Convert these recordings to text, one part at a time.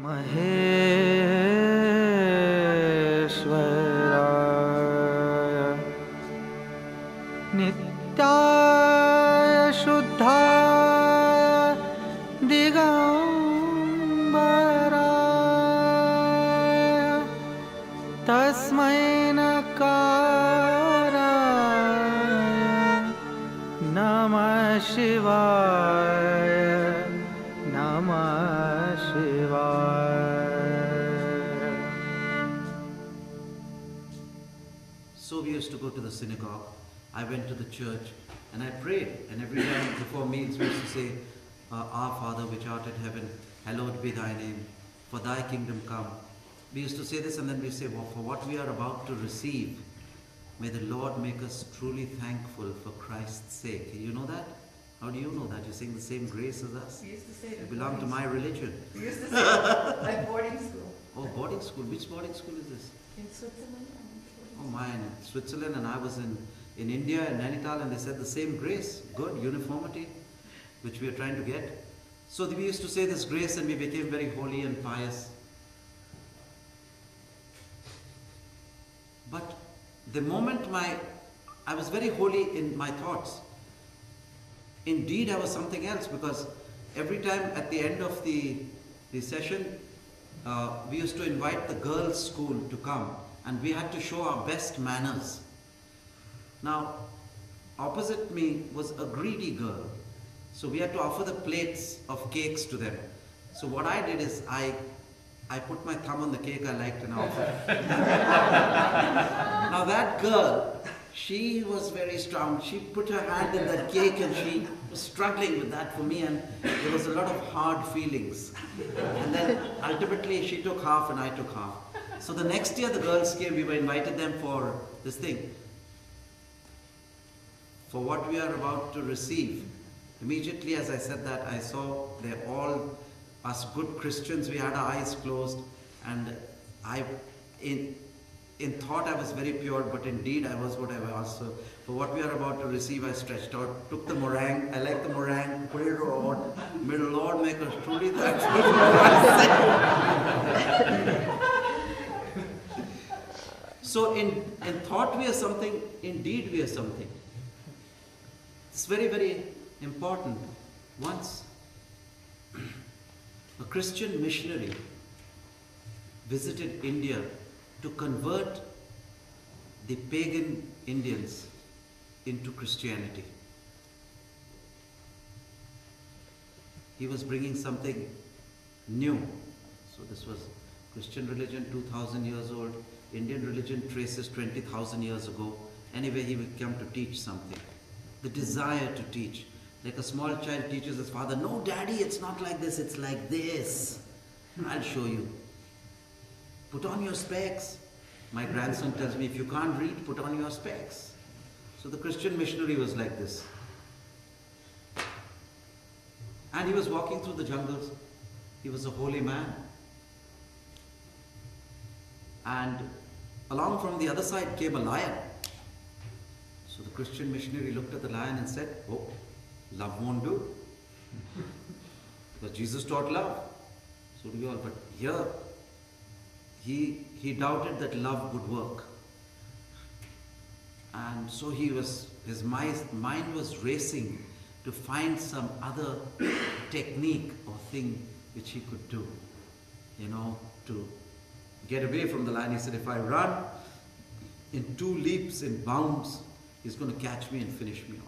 महेश्वराय नित्याय शुद्धाय दिगंबराय तस्मै नकाराय नमः शिवाय नमः शिवाय. So we used to go to the synagogue. I went to the church and I prayed. And every time before meals we used to say, Our Father which art in heaven, hallowed be thy name. For thy kingdom come. We used to say this and then we say, well, for what we are about to receive, may the Lord make us truly thankful for Christ's sake. You know that? How do you know that? You sing the same grace as us? We used to say it. You belong to my religion. We used to say it like boarding school. Oh, boarding school. Which boarding school is this? In Switzerland. Oh, mine in Switzerland, and I was in India and Nainital, and they said the same grace. Good, uniformity, which we are trying to get. So we used to say this grace and we became very holy and pious. But the moment I was very holy in my thoughts. Indeed, I was something else, because every time at the end of the session, we used to invite the girls' school to come, and we had to show our best manners. Now, opposite me was a greedy girl, so we had to offer the plates of cakes to them. So what I did is I put my thumb on the cake I liked and I offered. Now that girl, she was very strong. She put her hand in that cake and she was struggling with that for me, and there was a lot of hard feelings. And then ultimately she took half and I took half. So the next year the girls came, we were invited them for this thing. For what we are about to receive. Immediately as I said that, I saw they're all us good Christians. We had our eyes closed, and in thought I was very pure, but indeed I was what I was. So for what we are about to receive, I stretched out, took the meringue. I like the meringue. Pray, Lord, may the Lord make us truly thankful for Christ. So in thought we are something, indeed we are something. It's very, very important. Once a Christian missionary visited India to convert the pagan Indians into Christianity. He was bringing something new. So this was Christian religion, 2,000 years old. Indian religion traces 20,000 years ago. Anyway, he would come to teach something. The desire to teach. Like a small child teaches his father, no daddy, it's not like this, it's like this. I'll show you. Put on your specs. My grandson tells me, if you can't read, put on your specs. So the Christian missionary was like this. And he was walking through the jungles. He was a holy man. And along from the other side came a lion. So the Christian missionary looked at the lion and said, oh, love won't do. Because Jesus taught love. So do we all. But here, he doubted that love would work. And so his mind was racing to find some other technique or thing which he could do, to get away from the lion. He said, if I run in 2 leaps and bounds, he's going to catch me and finish me off.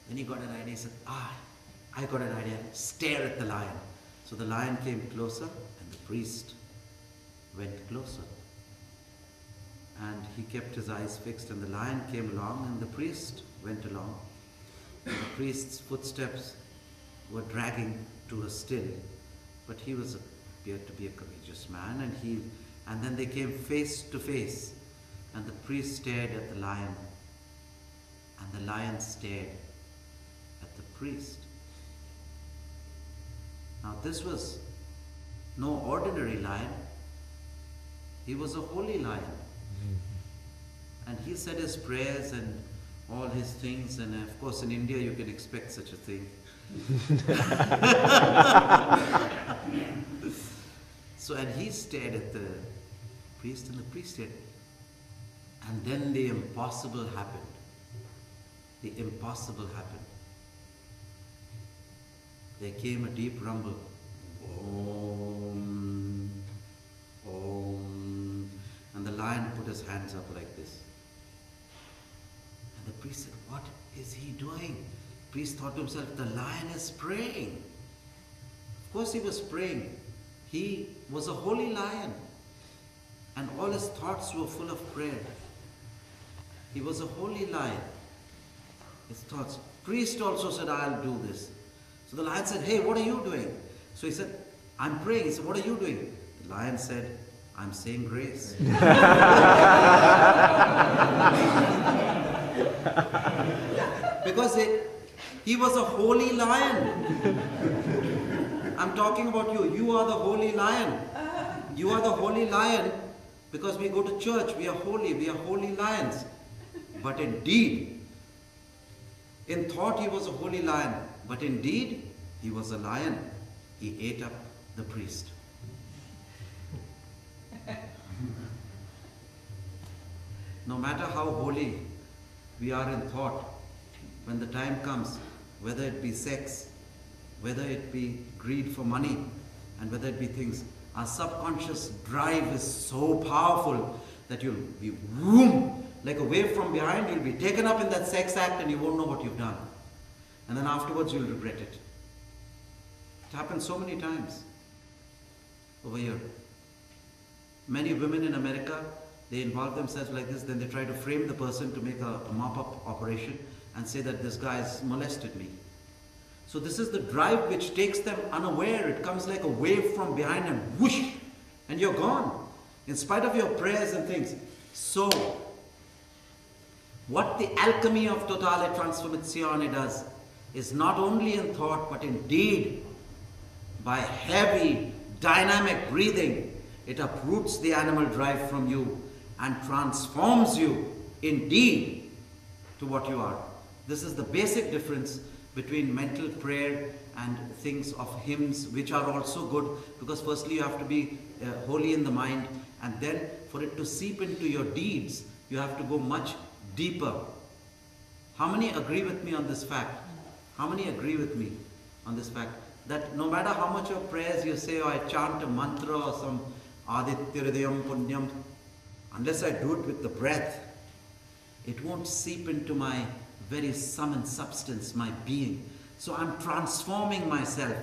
Then he got an idea. He said, I got an idea. Stare at the lion. So the lion came closer and the priest went closer. And he kept his eyes fixed, and the lion came along and the priest went along. And the priest's footsteps were dragging to a still, but he appeared to be a courageous man, and then they came face to face, and the priest stared at the lion, and the lion stared at the priest. Now this was no ordinary lion. He was a holy lion. And he said his prayers and all his things, and of course in India you can expect such a thing. So, and he stared at the priest, and the priest stared. And then the impossible happened. The impossible happened. There came a deep rumble. Om, Om. And the lion put his hands up like this. And the priest said, what is he doing? The priest thought to himself, the lion is praying. Of course he was praying. He was a holy lion. And all his thoughts were full of prayer. He was a holy lion. His thoughts. Priest also said, I'll do this. So the lion said, hey, what are you doing? So he said, I'm praying. He said, what are you doing? The lion said, I'm saying grace. Because he was a holy lion. I'm talking about you. You are the holy lion. You are the holy lion because we go to church. We are holy. We are holy lions. But in deed, in thought he was a holy lion, but in deed he was a lion. He ate up the priest. No matter how holy we are in thought, when the time comes, whether it be sex, whether it be greed for money, and whether it be things, our subconscious drive is so powerful that you'll be whoom, like a wave from behind, you'll be taken up in that sex act and you won't know what you've done. And then afterwards you'll regret it. It happens so many times over here. Many women in America, they involve themselves like this, then they try to frame the person to make a mop-up operation and say that this guy has molested me. So this is the drive which takes them unaware. It comes like a wave from behind and whoosh, and you're gone, in spite of your prayers and things. So, what the alchemy of Totale Transformazione does is not only in thought, but in deed, by heavy, dynamic breathing, it uproots the animal drive from you and transforms you indeed to what you are. This is the basic difference between mental prayer and things of hymns, which are also good, because firstly you have to be holy in the mind, and then for it to seep into your deeds, you have to go much deeper. How many agree with me on this fact? How many agree with me on this fact? That no matter how much of prayers you say, or I chant a mantra or some Aditya Hridayam Punyam, unless I do it with the breath, it won't seep into my very sum and substance, my being. So I'm transforming myself.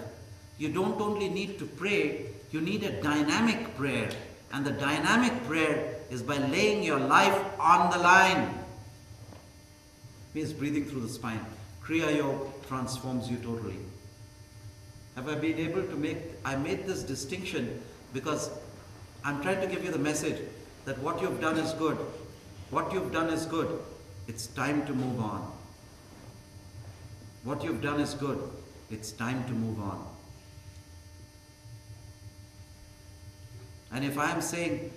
You don't only need to pray, you need a dynamic prayer. And the dynamic prayer is by laying your life on the line. Means breathing through the spine. Kriya Yoga transforms you totally. Have I been able to I made this distinction because I'm trying to give you the message that what you've done is good. What you've done is good. It's time to move on. What you've done is good. It's time to move on. And if I am saying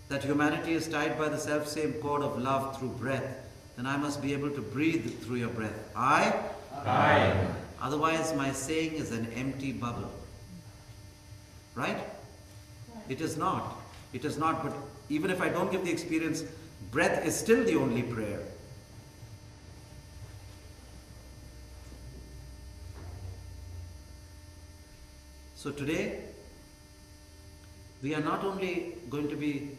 that humanity is tied by the self-same cord of love through breath, then I must be able to breathe through your breath. I. Otherwise, my saying is an empty bubble. Right? It is not. It is not. But even if I don't give the experience, breath is still the only prayer. So today, we are not only going to be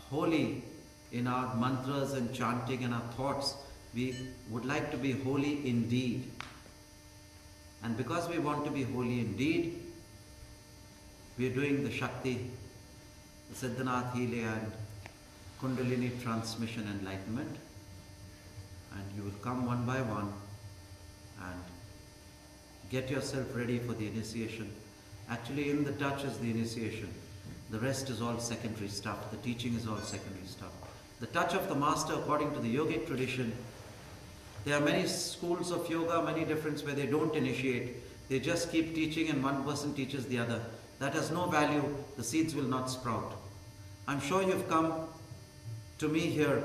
holy in our mantras and chanting and our thoughts, we would like to be holy indeed. And because we want to be holy indeed, we are doing the Shakti, the Siddhanath Healing and Kundalini transmission enlightenment. And you will come one by one and get yourself ready for the initiation. Actually, in the touch is the initiation. The rest is all secondary stuff. The teaching is all secondary stuff. The touch of the master, according to the yogic tradition, there are many schools of yoga, many different where they don't initiate. They just keep teaching and one person teaches the other. That has no value. The seeds will not sprout. I'm sure you've come to me here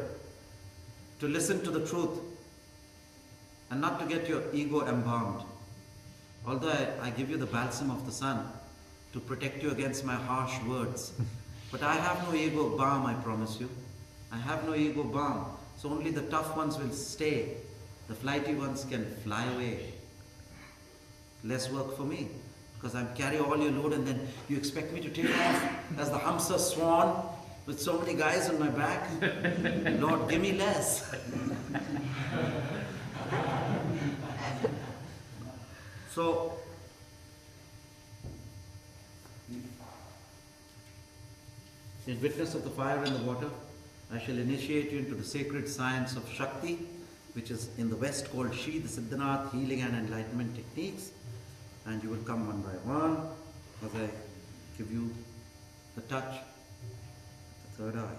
to listen to the truth and not to get your ego embalmed. Although I give you the balsam of the sun to protect you against my harsh words. But I have no ego balm, I promise you. I have no ego balm. So only the tough ones will stay. The flighty ones can fly away. Less work for me. Because I carry all your load and then you expect me to take off as the Hamsa swan with so many guys on my back? Lord, give me less. So, in witness of the fire and the water, I shall initiate you into the sacred science of Shakti, which is in the West called Shi, the Siddhanath healing and enlightenment techniques. And you will come one by one as I give you the touch, the third eye.